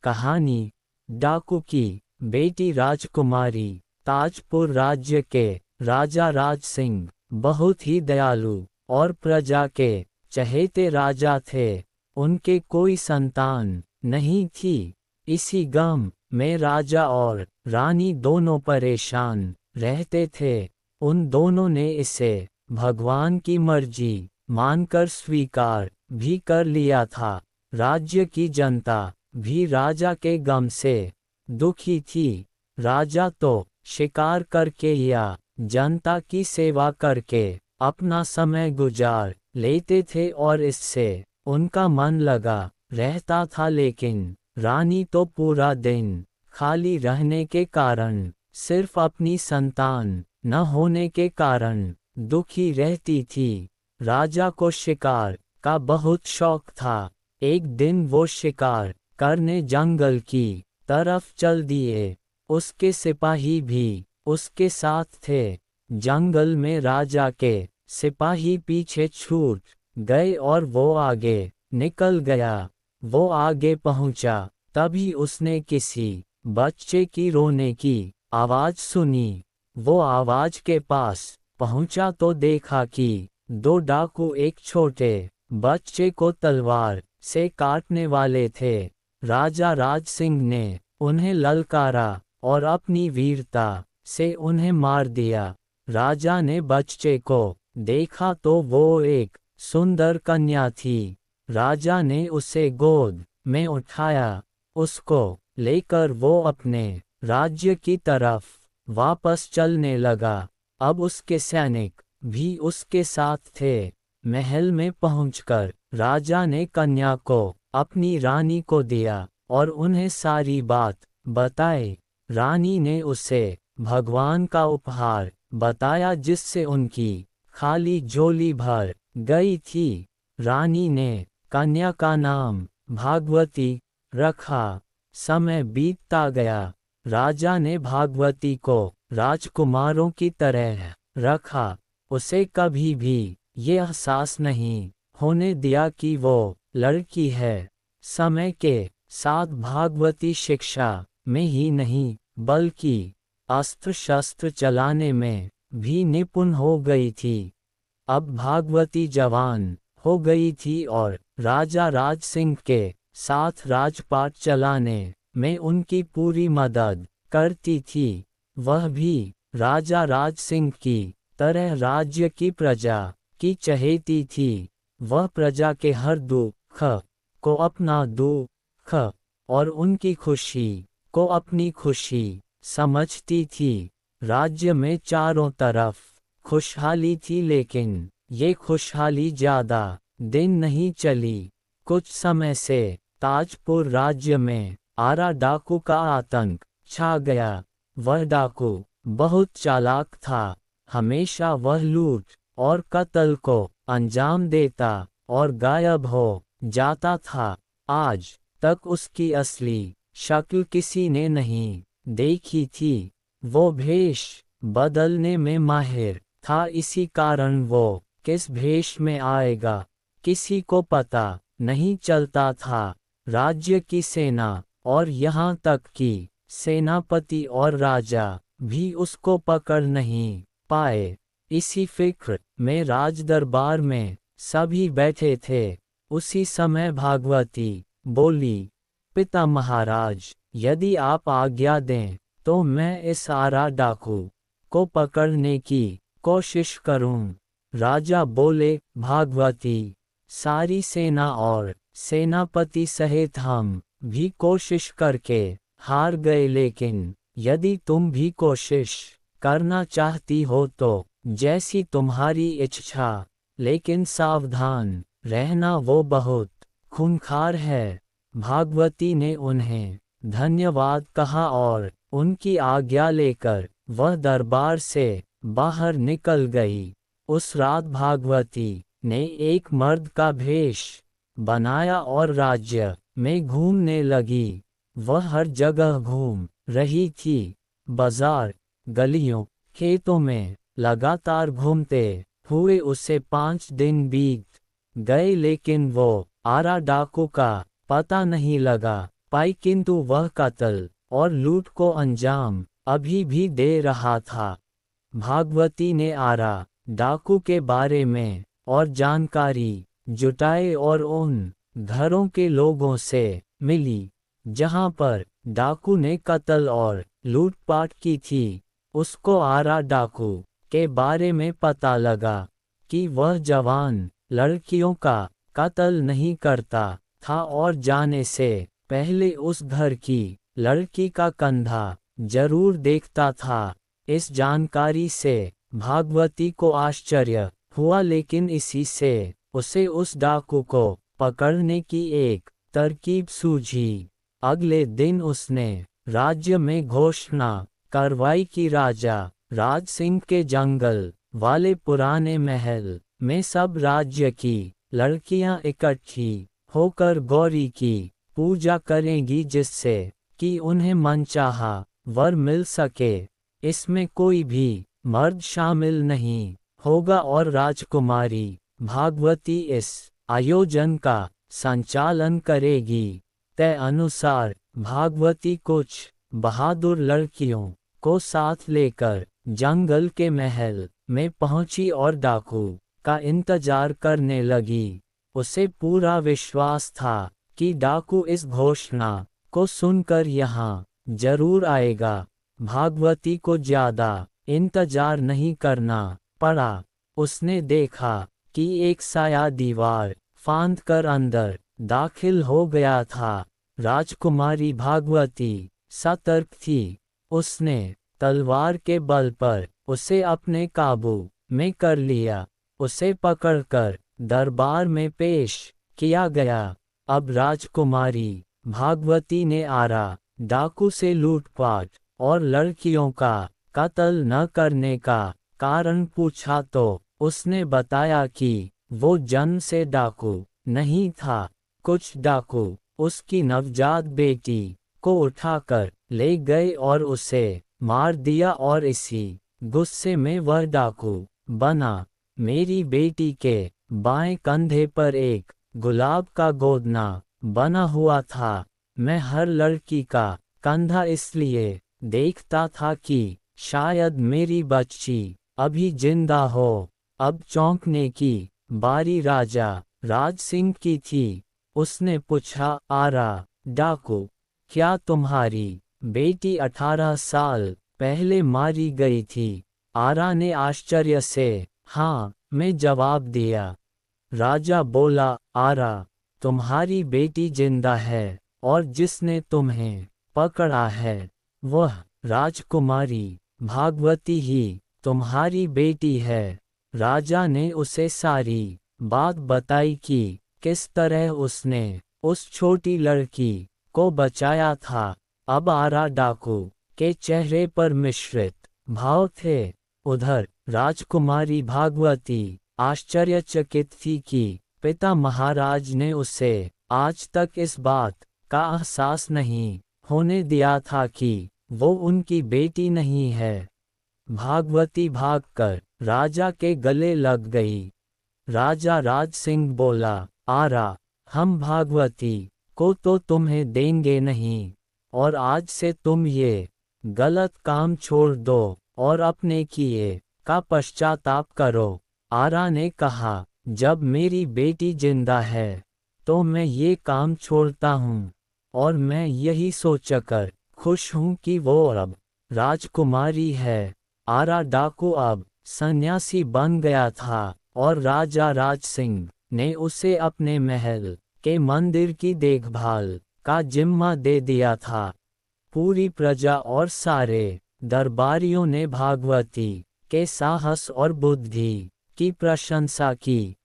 कहानी डाकू की बेटी राजकुमारी। ताजपुर राज्य के राजा राज सिंह बहुत ही दयालु और प्रजा के चहेते राजा थे। उनके कोई संतान नहीं थी। इसी गम में राजा और रानी दोनों परेशान रहते थे। उन दोनों ने इसे भगवान की मर्जी मानकर स्वीकार भी कर लिया था। राज्य की जनता भी राजा के गम से दुखी थी। राजा तो शिकार करके या जनता की सेवा करके अपना समय गुजार लेते थे और इससे उनका मन लगा रहता था, लेकिन रानी तो पूरा दिन खाली रहने के कारण, सिर्फ अपनी संतान न होने के कारण दुखी रहती थी। राजा को शिकार का बहुत शौक था। एक दिन वो शिकार करने जंगल की तरफ चल दिए। उसके सिपाही भी उसके साथ थे। जंगल में राजा के सिपाही पीछे छूट गए और वो आगे निकल गया। वो आगे पहुंचा, तभी उसने किसी बच्चे की रोने की आवाज सुनी। वो आवाज के पास पहुंचा तो देखा कि दो डाकू एक छोटे बच्चे को तलवार से काटने वाले थे। राजा राज सिंह ने उन्हें ललकारा और अपनी वीरता से उन्हें मार दिया। राजा ने बच्चे को देखा तो वो एक सुंदर कन्या थी। राजा ने उसे गोद में उठाया। उसको लेकर वो अपने राज्य की तरफ वापस चलने लगा। अब उसके सैनिक भी उसके साथ थे। महल में पहुंचकर राजा ने कन्या को अपनी रानी को दिया और उन्हें सारी बात बताई। रानी ने उसे भगवान का उपहार बताया, जिससे उनकी खाली झोली भर गई थी। रानी ने कन्या का नाम भागवती रखा। समय बीतता गया। राजा ने भागवती को राजकुमारों की तरह रखा। उसे कभी भी ये एहसास नहीं होने दिया कि वो लड़की है। समय के साथ भागवती शिक्षा में ही नहीं बल्कि अस्त्र शस्त्र चलाने में भी निपुण हो गई थी। अब भागवती जवान हो गई थी और राजा राज सिंह के साथ राजपाट चलाने में उनकी पूरी मदद करती थी। वह भी राजा राज सिंह की तरह राज्य की प्रजा की चहेती थी। वह प्रजा के हर दुख को अपना दुख और उनकी खुशी को अपनी खुशी समझती थी। राज्य में चारों तरफ खुशहाली थी, लेकिन ये खुशहाली ज्यादा दिन नहीं चली। कुछ समय से ताजपुर राज्य में आरा डाकू का आतंक छा गया। वह डाकू बहुत चालाक था। हमेशा वह लूट और कत्ल को अंजाम देता और गायब हो जाता था। आज तक उसकी असली शक्ल किसी ने नहीं देखी थी। वो भेष बदलने में माहिर था, इसी कारण वो किस भेष में आएगा किसी को पता नहीं चलता था। राज्य की सेना और यहाँ तक कि सेनापति और राजा भी उसको पकड़ नहीं पाए। इसी फिक्र में राजदरबार में सभी बैठे थे। उसी समय भागवती बोली, पिता महाराज, यदि आप आज्ञा दें तो मैं इस आरा डाकू को पकड़ने की कोशिश करूं। राजा बोले, भागवती, सारी सेना और सेनापति सहित हम भी कोशिश करके हार गए, लेकिन यदि तुम भी कोशिश करना चाहती हो तो जैसी तुम्हारी इच्छा, लेकिन सावधान रहना, वो बहुत खूंखार है। भागवती ने उन्हें धन्यवाद कहा और उनकी आज्ञा लेकर वह दरबार से बाहर निकल गई। उस रात भागवती ने एक मर्द का भेष बनाया और राज्य में घूमने लगी। वह हर जगह घूम रही थी। बाजार, गलियों, खेतों में लगातार घूमते हुए उसे 5 दिन बीत गए, लेकिन वो आरा डाकू का पता नहीं लगा। पाई, किंतु वह कत्ल और लूट को अंजाम अभी भी दे रहा था। भागवती ने आरा डाकू के बारे में और जानकारी जुटाई और उन घरों के लोगों से मिली जहां पर डाकू ने कत्ल और लूटपाट की थी। उसको आरा डाकू के बारे में पता लगा कि वह जवान लड़कियों का कत्ल नहीं करता था और जाने से पहले उस घर की लड़की का कंधा जरूर देखता था। इस जानकारी से भागवती को आश्चर्य हुआ, लेकिन इसी से उसे उस डाकू को पकड़ने की एक तरकीब सूझी। अगले दिन उसने राज्य में घोषणा करवाई कि राजा राज सिंह के जंगल वाले पुराने महल में सब राज्य की लड़कियां इकट्ठी होकर गौरी की पूजा करेंगी, जिससे कि उन्हें मनचाहा वर मिल सके। इसमें कोई भी मर्द शामिल नहीं होगा और राजकुमारी भागवती इस आयोजन का संचालन करेगी। तय अनुसार भागवती कुछ बहादुर लड़कियों को साथ लेकर जंगल के महल में पहुंची और डाकू का इंतजार करने लगी। उसे पूरा विश्वास था कि डाकू इस घोषणा को सुनकर यहाँ जरूर आएगा। भागवती को ज्यादा इंतजार नहीं करना पड़ा। उसने देखा कि एक साया दीवार फांद कर अंदर दाखिल हो गया था। राजकुमारी भागवती सतर्क थी। उसने तलवार के बल पर उसे अपने काबू में कर लिया। उसे पकड़कर दरबार में पेश किया गया। अब राजकुमारी भागवती ने आरा डाकू से लूटपाट और लड़कियों का कत्ल न करने का कारण पूछा तो उसने बताया कि वो जन्म से डाकू नहीं था। कुछ डाकू उसकी नवजात बेटी को उठाकर ले गए और उसे मार दिया और इसी गुस्से में वह डाकू बना। मेरी बेटी के बाएं कंधे पर एक गुलाब का गोदना बना हुआ था। मैं हर लड़की का कंधा इसलिए देखता था कि शायद मेरी बच्ची अभी जिंदा हो। अब चौंकने की बारी राजा राज सिंह की थी। उसने पूछा, आरा डाकू, क्या तुम्हारी बेटी 18 साल पहले मारी गई थी? आरा ने आश्चर्य से हाँ में जवाब दिया। राजा बोला, आरा, तुम्हारी बेटी जिंदा है और जिसने तुम्हें पकड़ा है वह राजकुमारी भागवती ही तुम्हारी बेटी है। राजा ने उसे सारी बात बताई कि किस तरह उसने उस छोटी लड़की को बचाया था। अब आरा डाकू के चेहरे पर मिश्रित भाव थे। उधर राजकुमारी भागवती आश्चर्यचकित थी कि पिता महाराज ने उसे आज तक इस बात का एहसास नहीं होने दिया था कि वो उनकी बेटी नहीं है। भागवती भागकर राजा के गले लग गई। राजा राज सिंह बोला, आरा, हम भागवती को तो तुम्हें देंगे नहीं और आज से तुम ये गलत काम छोड़ दो और अपने किए का पश्चाताप करो। आरा ने कहा, जब मेरी बेटी जिंदा है तो मैं ये काम छोड़ता हूँ और मैं यही सोचकर खुश हूँ कि वो अब राजकुमारी है। आरा डाकू अब सन्यासी बन गया था और राजा राज सिंह ने उसे अपने महल के मंदिर की देखभाल का जिम्मा दे दिया था। पूरी प्रजा और सारे दरबारियों ने भागवती के साहस और बुद्धि की प्रशंसा की।